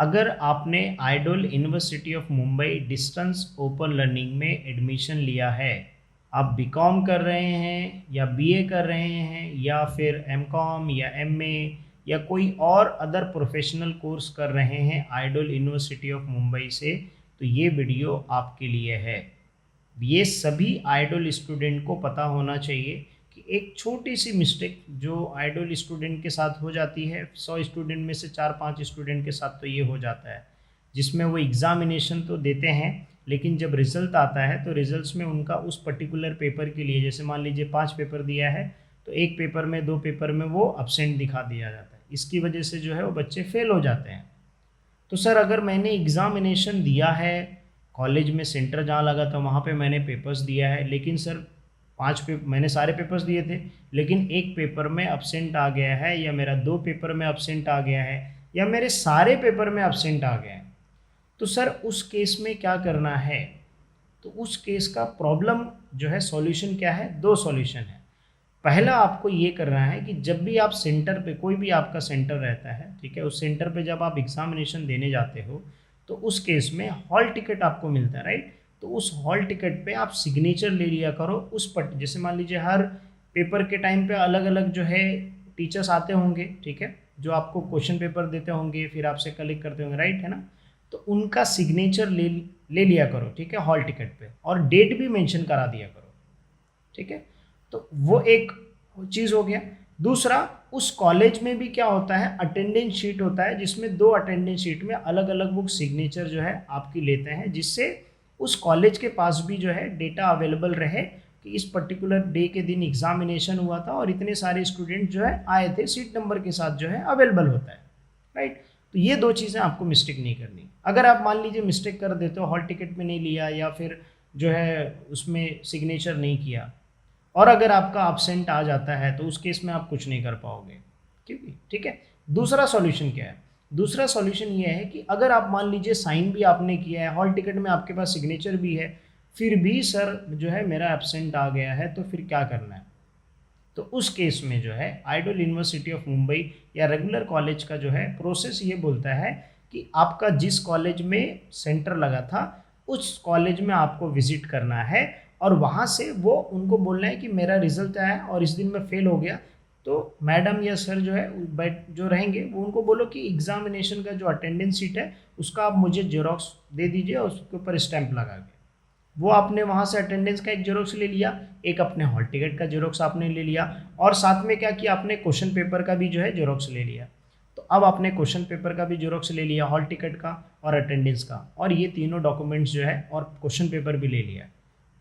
अगर आपने IDOL university of Mumbai distance open learning में एडमिशन लिया है, आप बीकॉम कर रहे हैं या बीए कर रहे हैं या फिर एमकॉम या एमए या कोई और अदर प्रोफेशनल कोर्स कर रहे हैं आइडल यूनिवर्सिटी ऑफ मुंबई से, तो ये वीडियो आपके लिए है। ये सभी आइडल स्टूडेंट को पता होना चाहिए कि एक छोटी सी मिस्टेक जो आइडल स्टूडेंट के साथ हो जाती है, 100 स्टूडेंट में से 4-5 स्टूडेंट के साथ तो ये हो जाता है, जिसमें वो एग्जामिनेशन तो देते हैं लेकिन जब रिजल्ट आता है तो रिजल्ट्स में उनका उस पर्टिकुलर पेपर के लिए, जैसे मान लीजिए 5 पेपर दिया है तो एक पेपर में 2 पेपर में वो अब्सेंट दिखा दिया जाता है। इसकी वजह से जो है वो बच्चे फेल हो जाते हैं। तो सर अगर मैंने एग्ज़ामिनेशन दिया है, कॉलेज में सेंटर जहाँ लगा था वहाँ पे मैंने पेपर्स दिया है, लेकिन सर मैंने सारे पेपर्स दिए थे लेकिन एक पेपर में अब्सेंट आ गया है, या मेरा 2 पेपर में अब्सेंट आ गया है, या मेरे सारे पेपर में अब्सेंट आ गया है, तो सर उस केस में क्या करना है? तो उस केस का प्रॉब्लम जो है सॉल्यूशन क्या है? 2 सॉल्यूशन है। पहला आपको ये करना है कि जब भी आप सेंटर पे, कोई भी आपका सेंटर रहता है, ठीक है, उस सेंटर पे जब आप एग्जामिनेशन देने जाते हो तो उस केस में हॉल टिकट आपको मिलता है, राइट? तो उस हॉल टिकट पे आप सिग्नेचर ले लिया करो उस जैसे मान लीजिए हर पेपर के टाइम पे अलग अलग जो है टीचर्स आते होंगे, ठीक है, जो आपको क्वेश्चन पेपर देते होंगे, फिर आपसे कलेक्ट करते होंगे, राइट है ना? तो उनका सिग्नेचर ले लिया करो, ठीक है, हॉल टिकट पे, और डेट भी मेंशन करा दिया करो, ठीक है। तो वो एक चीज़ हो गया। दूसरा, उस कॉलेज में भी क्या होता है, अटेंडेंस शीट होता है जिसमें 2 अटेंडेंस शीट में अलग अलग वो सिग्नेचर जो है आपकी लेते हैं, जिससे उस कॉलेज के पास भी जो है डेटा अवेलेबल रहे कि इस पर्टिकुलर डे के दिन एग्जामिनेशन हुआ था और इतने सारे स्टूडेंट जो है आए थे, सीट नंबर के साथ जो है अवेलेबल होता है, राइट? तो ये 2 चीज़ें आपको मिस्टेक नहीं करनी। अगर आप मान लीजिए मिस्टेक कर देते हो, हॉल टिकट में नहीं लिया या फिर जो है उसमें सिग्नेचर नहीं किया, और अगर आपका अब्सेंट आ जाता है तो उस केस में आप कुछ नहीं कर पाओगे, क्योंकि ठीक है। दूसरा सॉल्यूशन क्या है? दूसरा सॉल्यूशन ये है कि अगर आप मान लीजिए साइन भी आपने किया है, हॉल टिकट में आपके पास सिग्नेचर भी है, फिर भी सर जो है मेरा एब्सेंट आ गया है, तो फिर क्या करना है? तो उस केस में जो है आइडल यूनिवर्सिटी ऑफ मुंबई या रेगुलर कॉलेज का जो है प्रोसेस ये बोलता है कि आपका जिस कॉलेज में सेंटर लगा था उस कॉलेज में आपको विजिट करना है, और वहाँ से वो उनको बोलना है कि मेरा रिजल्ट आया और इस दिन मैं फेल हो गया, तो मैडम या सर जो है जो रहेंगे वो उनको बोलो कि एग्जामिनेशन का जो अटेंडेंस शीट है उसका आप मुझे जेरोक्स दे दीजिए और उसके ऊपर स्टैंप लगा के। वो आपने वहाँ से अटेंडेंस का एक जेरोक्स ले लिया, एक अपने हॉल टिकट का जेरोक्स आपने ले लिया, और साथ में क्या किया आपने, क्वेश्चन पेपर का भी जो है जेरोक्स ले लिया। तो अब आपने क्वेश्चन पेपर का भी जेरोक्स ले लिया, हॉल टिकट का और अटेंडेंस का, और ये तीनों डॉक्यूमेंट्स जो है और क्वेश्चन पेपर भी ले लिया।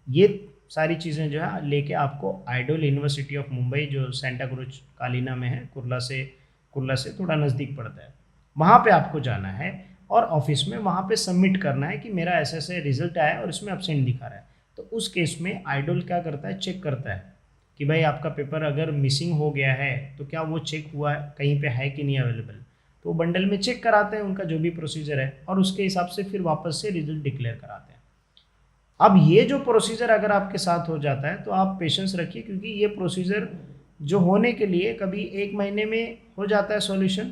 ये सारी चीज़ें जो है लेके आपको आइडल यूनिवर्सिटी ऑफ मुंबई, जो सेंटा क्रूज कालीना में है, कुर्ला से थोड़ा नज़दीक पड़ता है, वहाँ पे आपको जाना है और ऑफिस में वहाँ पे सबमिट करना है कि मेरा ऐसे ऐसे रिजल्ट आया और इसमें अब्सेंट दिखा रहा है। तो उस केस में आइडल क्या करता है, चेक करता है कि भाई आपका पेपर अगर मिसिंग हो गया है तो क्या वो चेक हुआ है कहीं पे है कि नहीं अवेलेबल, तो वो बंडल में चेक कराते हैं, उनका जो भी प्रोसीजर है, और उसके हिसाब से फिर वापस से रिजल्ट डिक्लेयर कराते हैं। अब ये जो प्रोसीजर अगर आपके साथ हो जाता है तो आप पेशेंस रखिए, क्योंकि ये प्रोसीजर जो होने के लिए कभी 1 महीने में हो जाता है सॉल्यूशन,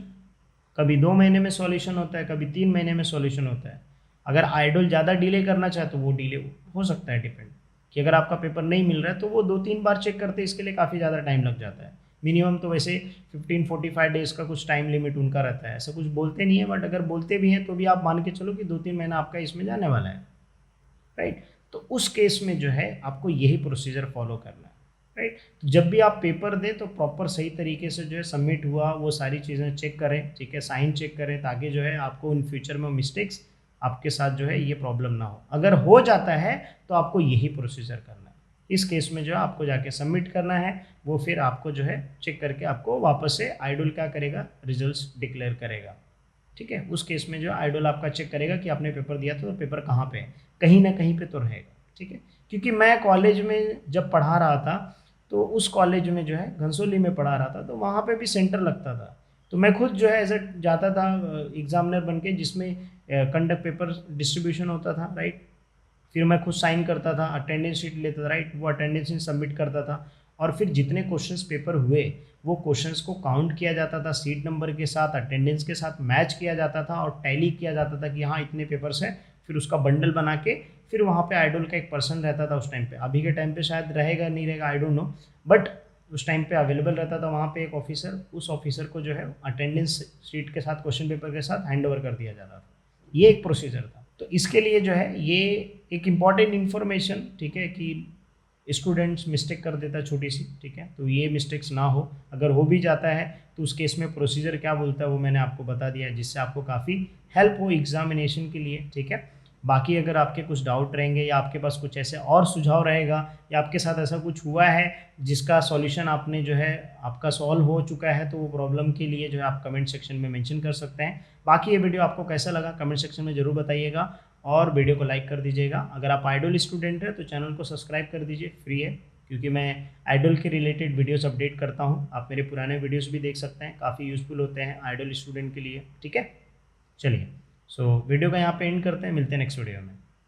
कभी 2 महीने में सॉल्यूशन होता है, कभी 3 महीने में सॉल्यूशन होता है। अगर आइडल ज़्यादा डिले करना चाहे तो वो डिले हो सकता है, डिपेंड कि अगर आपका पेपर नहीं मिल रहा है तो वो 2-3 बार चेक करते हैं, इसके लिए काफ़ी ज़्यादा टाइम लग जाता है। मिनिमम तो वैसे 15-45 डेज़ का कुछ टाइम लिमिट उनका रहता है, ऐसा कुछ बोलते नहीं है, बट अगर बोलते भी हैं तो भी आप मान के चलो कि 2-3 महीना आपका इसमें जाने वाला है, राइट? तो उस केस में जो है आपको यही प्रोसीजर फॉलो करना है, राइट? तो जब भी आप पेपर दें तो प्रॉपर सही तरीके से जो है सबमिट हुआ वो सारी चीज़ें चेक करें, ठीक है, साइन चेक करें, ताकि जो है आपको इन फ्यूचर में मिस्टेक्स आपके साथ जो है ये प्रॉब्लम ना हो। अगर हो जाता है तो आपको यही प्रोसीजर करना है। इस केस में जो है आपको जाके सबमिट करना है, वो फिर आपको जो है चेक करके आपको वापस से आइडल क्या करेगा, रिजल्ट्स डिक्लेयर करेगा, ठीक है। उस केस में जो आइडल आपका चेक करेगा कि आपने पेपर दिया था तो पेपर कहाँ पे है, कहीं ना कहीं पे तो रहेगा, ठीक है। क्योंकि मैं कॉलेज में जब पढ़ा रहा था तो उस कॉलेज में जो है घनसोली में पढ़ा रहा था, तो वहाँ पे भी सेंटर लगता था, तो मैं खुद जो है ऐसे जाता था एग्जामिनर बन के, जिसमें कंडक्ट पेपर डिस्ट्रीब्यूशन होता था, राइट? फिर मैं खुद साइन करता था, अटेंडेंस शीट लेता था, राइट? वो अटेंडेंस शीट सबमिट करता था, और फिर जितने क्वेश्चंस पेपर हुए वो क्वेश्चंस को काउंट किया जाता था, सीट नंबर के साथ, अटेंडेंस के साथ मैच किया जाता था और टैली किया जाता था कि हाँ इतने पेपर्स हैं, फिर उसका बंडल बना के फिर वहाँ पे आइडोल का एक पर्सन रहता था उस टाइम पे। अभी के टाइम पे शायद रहेगा नहीं रहेगा, आई डोंट नो, बट उस टाइम पे अवेलेबल रहता था वहाँ पे एक ऑफिसर। उस ऑफिसर को जो है अटेंडेंस शीट के साथ, क्वेश्चन पेपर के साथ हैंड ओवर कर दिया जाता था। ये एक प्रोसीजर था। तो इसके लिए जो है ये एक इम्पॉर्टेंट इन्फॉर्मेशन, ठीक है, कि स्टूडेंट्स मिस्टेक कर देता है छोटी सी, ठीक है, तो ये मिस्टेक्स ना हो। अगर हो भी जाता है तो उस केस में प्रोसीजर क्या बोलता है वो मैंने आपको बता दिया है, जिससे आपको काफ़ी हेल्प हो एग्जामिनेशन के लिए, ठीक है। बाकी अगर आपके कुछ डाउट रहेंगे या आपके पास कुछ ऐसे और सुझाव रहेगा या आपके साथ ऐसा कुछ हुआ है जिसका सॉल्यूशन आपने जो है आपका सॉल्व हो चुका है, तो वो प्रॉब्लम के लिए जो है आप कमेंट सेक्शन में मेंशन कर सकते हैं। बाकी ये वीडियो आपको कैसा लगा कमेंट सेक्शन में ज़रूर बताइएगा और वीडियो को लाइक कर दीजिएगा। अगर आप आइडोल स्टूडेंट हैं तो चैनल को सब्सक्राइब कर दीजिए, फ्री है, क्योंकि मैं आइडोल के रिलेटेड वीडियोस अपडेट करता हूँ। आप मेरे पुराने वीडियोस भी देख सकते हैं, काफ़ी यूज़फुल होते हैं आइडोल स्टूडेंट के लिए, ठीक है। चलिए, सो वीडियो का यहाँ पे एंड करते हैं, मिलते हैं नेक्स्ट वीडियो में।